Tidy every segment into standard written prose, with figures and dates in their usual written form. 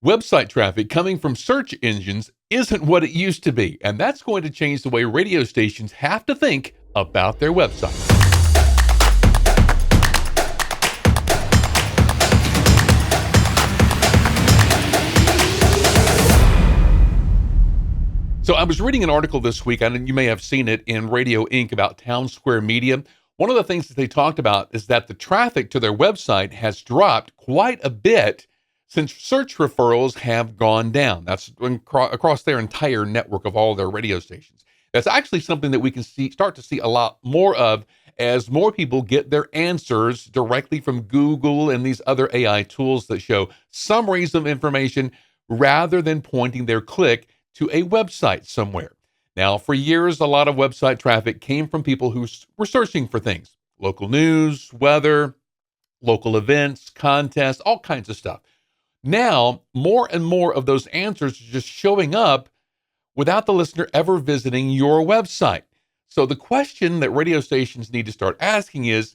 Website traffic coming from search engines isn't what it used to be, and that's going to change the way radio stations have to think about their website. So I was reading an article this week, and you may have seen it in Radio Inc. about Town Square Media. One of the things that they talked about is that the traffic to their website has dropped quite a bit since search referrals have gone down. That's across their entire network of all their radio stations. That's actually something that we can start to see a lot more of as more people get their answers directly from Google and these other AI tools that show summaries of information rather than pointing their click to a website somewhere. Now, for years, a lot of website traffic came from people who were searching for things: local news, weather, local events, contests, all kinds of stuff. Now, more and more of those answers are just showing up without the listener ever visiting your website. So the question that radio stations need to start asking is,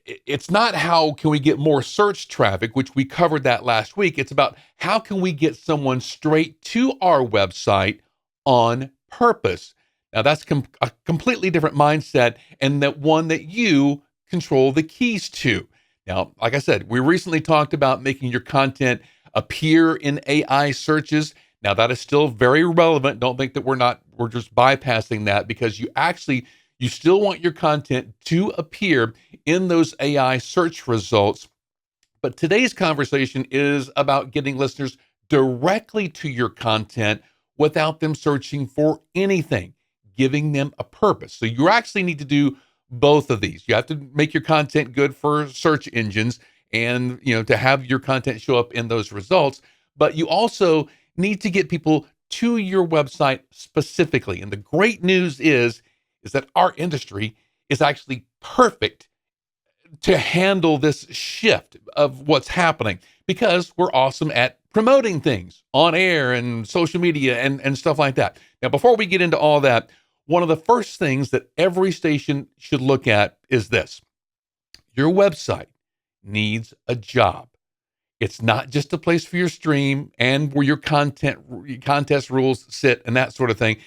it's not how can we get more search traffic, which we covered that last week. It's about how can we get someone straight to our website on purpose. Now, that's a completely different mindset, and that one that you control the keys to. Now, like I said, we recently talked about making your content appear in AI searches. Now, that is still very relevant. Don't think that we're just bypassing that, because you still want your content to appear in those AI search results. But today's conversation is about getting listeners directly to your content without them searching for anything, giving them a purpose. So you actually need to do both of these. You have to make your content good for search engines and, to have your content show up in those results. But you also need to get people to your website specifically. And the great news is that our industry is actually perfect to handle this shift of what's happening, because we're awesome at promoting things on air and social media and stuff like that. Now, before we get into all that, one of the first things that every station should look at is this: your website needs a job. It's not just a place for your stream and where your contest rules sit and that sort of thing.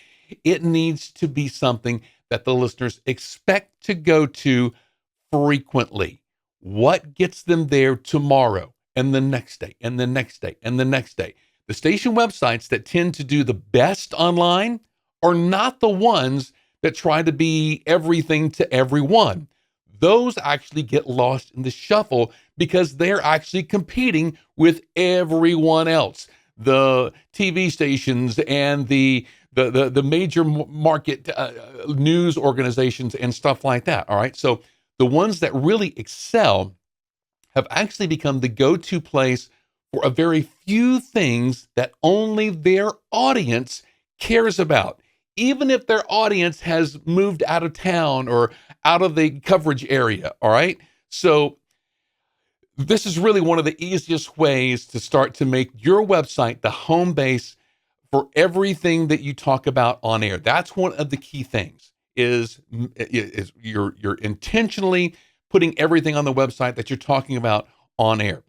It needs to be something that the listeners expect to go to frequently. What gets them there tomorrow and the next day and the next day and the next day? The station websites that tend to do the best online are not the ones that try to be everything to everyone. Those actually get lost in the shuffle because they're actually competing with everyone else. The TV stations and the major market news organizations and stuff like that. All right. So the ones that really excel have actually become the go-to place for a very few things that only their audience cares about, even if their audience has moved out of town or out of the coverage area. All right. So this is really one of the easiest ways to start to make your website the home base for everything that you talk about on air. That's one of the key things is you're intentionally putting everything on the website that you're talking about on air.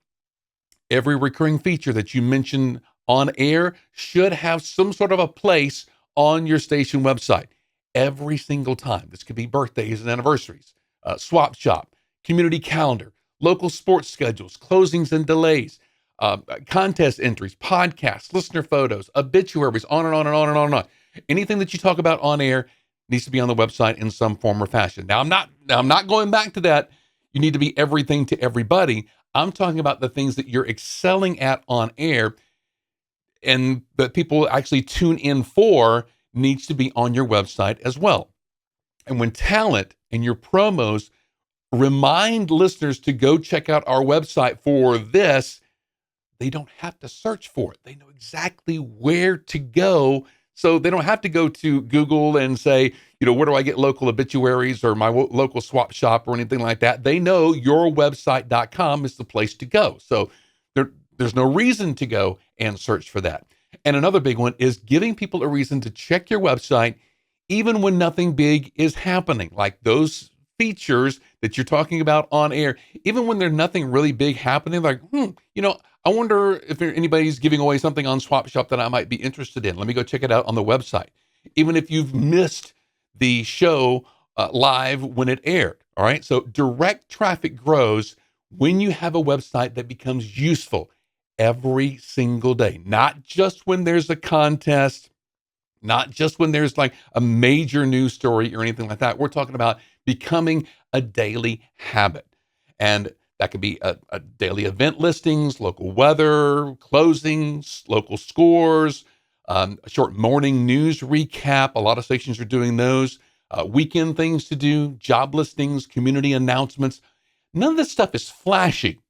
Every recurring feature that you mention on air should have some sort of a place on your station website every single time. This could be birthdays and anniversaries, swap shop, community calendar, local sports schedules, closings and delays, contest entries, podcasts, listener photos, obituaries, on and on and on and on and on. Anything that you talk about on air needs to be on the website in some form or fashion. Now, I'm not going back to that. You need to be everything to everybody. I'm talking about the things that you're excelling at on air and that people actually tune in for needs to be on your website as well. And when talent and your promos remind listeners to go check out our website for this, they don't have to search for it. They know exactly where to go. So they don't have to go to Google and say, where do I get local obituaries or my local swap shop or anything like that? They know yourwebsite.com is the place to go. So there's no reason to go and search for that. And another big one is giving people a reason to check your website even when nothing big is happening, like those features that you're talking about on air. Even when there's nothing really big happening, like, I wonder if anybody's giving away something on Swap Shop that I might be interested in. Let me go check it out on the website. Even if you've missed the show live when it aired. All right. So direct traffic grows when you have a website that becomes useful every single day, not just when there's a contest, not just when there's like a major news story or anything like that. We're talking about becoming a daily habit. And that could be a daily event listings, local weather, closings, local scores, a short morning news recap. A lot of stations are doing those. Weekend things to do, job listings, community announcements. None of this stuff is flashy,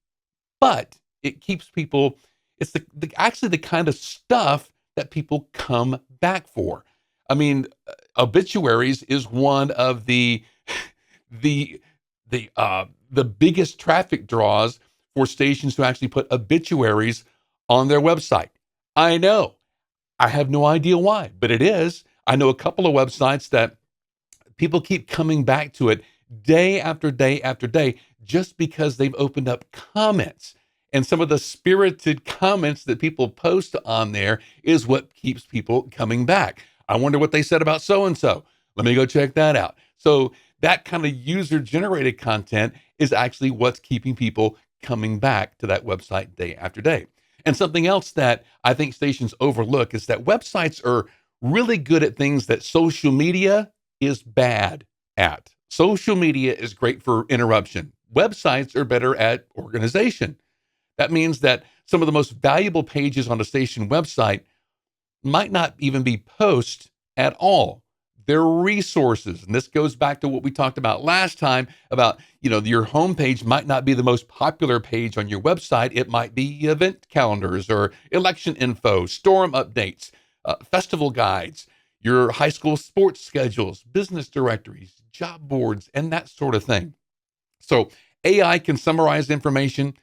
but it keeps people, it's actually the kind of stuff that people come back for. I mean, obituaries is one of the the biggest traffic draws for stations to actually put obituaries on their website. I know. I have no idea why, but it is. I know a couple of websites that people keep coming back to it day after day after day just because they've opened up comments. And some of the spirited comments that people post on there is what keeps people coming back. I wonder what they said about so and so. Let me go check that out. So, that kind of user generated content is actually what's keeping people coming back to that website day after day. And something else that I think stations overlook is that websites are really good at things that social media is bad at. Social media is great for interruption. Websites are better at organization. That means that some of the most valuable pages on a station website might not even be posts at all. They're resources. And this goes back to what we talked about last time about, your homepage might not be the most popular page on your website. It might be event calendars or election info, storm updates, festival guides, your high school sports schedules, business directories, job boards, and that sort of thing. So AI can summarize information.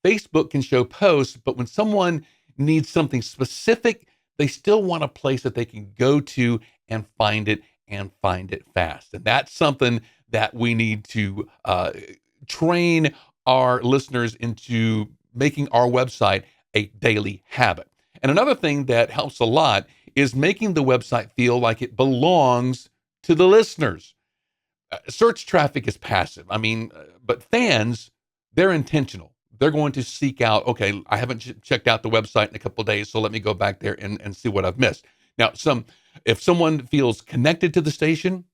Facebook can show posts, but when someone needs something specific, they still want a place that they can go to and find it fast. And that's something that we need to train our listeners into making our website a daily habit. And another thing that helps a lot is making the website feel like it belongs to the listeners. Search traffic is passive. But fans, they're intentional. They're going to seek out, okay, I haven't checked out the website in a couple of days, so let me go back there and see what I've missed. Now, if someone feels connected to the station,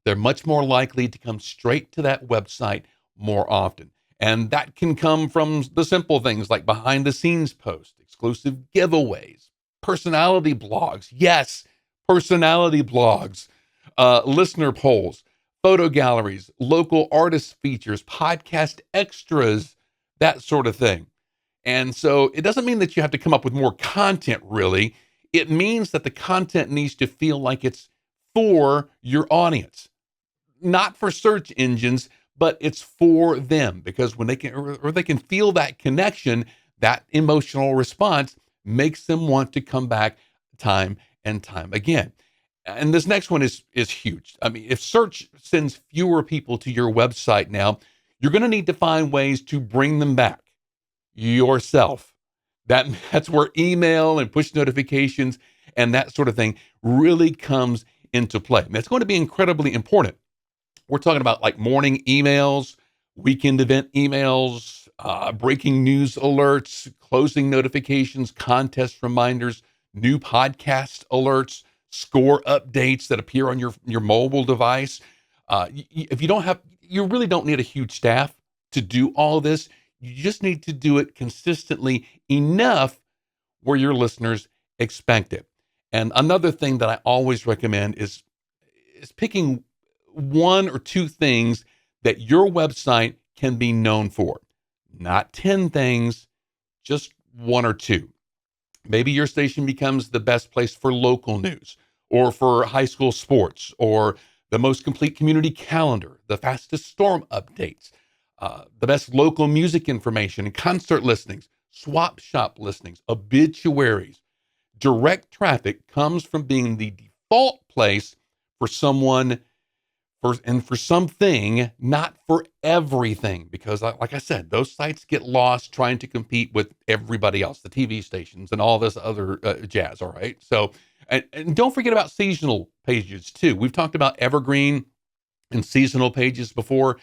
they're much more likely to come straight to that website more often. And that can come from the simple things like behind the scenes posts, exclusive giveaways, personality blogs. Yes, personality blogs, listener polls, photo galleries, local artist features, podcast extras, that sort of thing. And so it doesn't mean that you have to come up with more content, really. It means that the content needs to feel like it's for your audience, not for search engines, but it's for them, because when they can, or they can feel that connection, that emotional response makes them want to come back time and time again. And this next one is huge. If search sends fewer people to your website now, you're going to need to find ways to bring them back yourself. That's where email and push notifications and that sort of thing really comes into play. And it's going to be incredibly important. We're talking about like morning emails, weekend event emails, breaking news alerts, closing notifications, contest reminders, new podcast alerts, score updates that appear on your mobile device. If you don't have, you really don't need a huge staff to do all this. You just need to do it consistently enough where your listeners expect it. And another thing that I always recommend is picking one or two things that your website can be known for. Not 10 things, just one or two. Maybe your station becomes the best place for local news or for high school sports or the most complete community calendar, the fastest storm updates, the best local music information and concert listings, swap shop listings, obituaries. Direct traffic comes from being the default place for someone For something, not for everything, because like I said, those sites get lost trying to compete with everybody else, the TV stations and all this other jazz. All right, so and don't forget about seasonal pages too. We've talked about evergreen and seasonal pages before.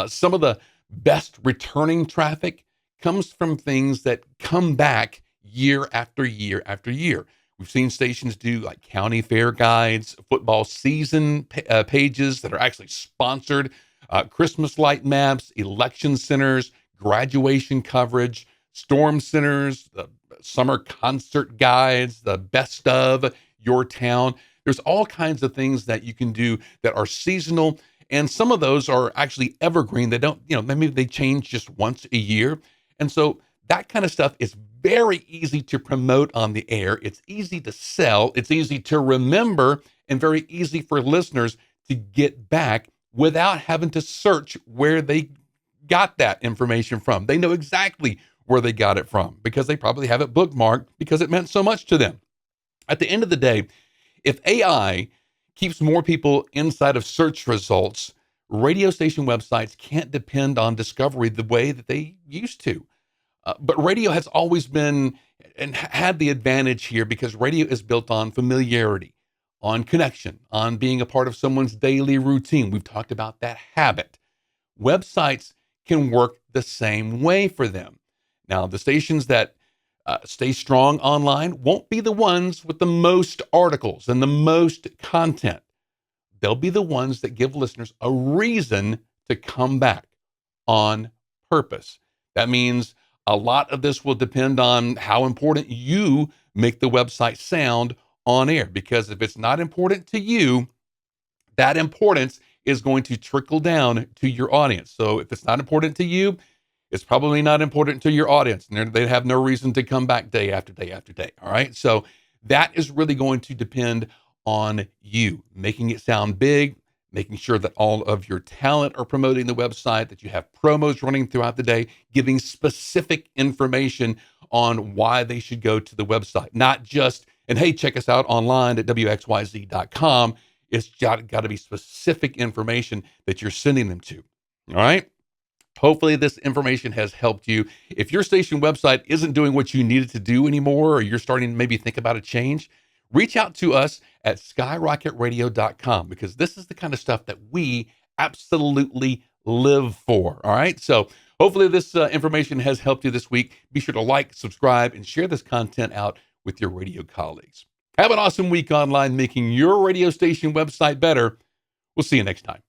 Some of the best returning traffic comes from things that come back year after year after year. We've seen stations do like county fair guides, football season pages that are actually sponsored, Christmas light maps, election centers, graduation coverage, storm centers, the summer concert guides, the best of your town. There's all kinds of things that you can do that are seasonal, and some of those are actually evergreen. They don't, maybe they change just once a year. And so that kind of stuff is very easy to promote on the air. It's easy to sell, it's easy to remember, and very easy for listeners to get back without having to search where they got that information from. They know exactly where they got it from because they probably have it bookmarked because it meant so much to them. At the end of the day, if AI keeps more people inside of search results, radio station websites can't depend on discovery the way that they used to. But radio has always been and had the advantage here because radio is built on familiarity, on connection, on being a part of someone's daily routine. We've talked about that habit. Websites can work the same way for them. Now, the stations that stay strong online won't be the ones with the most articles and the most content. They'll be the ones that give listeners a reason to come back on purpose. That means a lot of this will depend on how important you make the website sound on air. Because if it's not important to you, that importance is going to trickle down to your audience. So if it's not important to you, it's probably not important to your audience. And they have no reason to come back day after day after day. All right. So that is really going to depend on you making it sound big, making sure that all of your talent are promoting the website, that you have promos running throughout the day, giving specific information on why they should go to the website, not just, and hey, check us out online at wxyz.com. It's got to be specific information that you're sending them to. All right. Hopefully this information has helped you. If your station website isn't doing what you need it to do anymore, or you're starting to maybe think about a change, reach out to us at skyrocketradio.com because this is the kind of stuff that we absolutely live for. All right. So hopefully this information has helped you this week. Be sure to like, subscribe, and share this content out with your radio colleagues. Have an awesome week online making your radio station website better. We'll see you next time.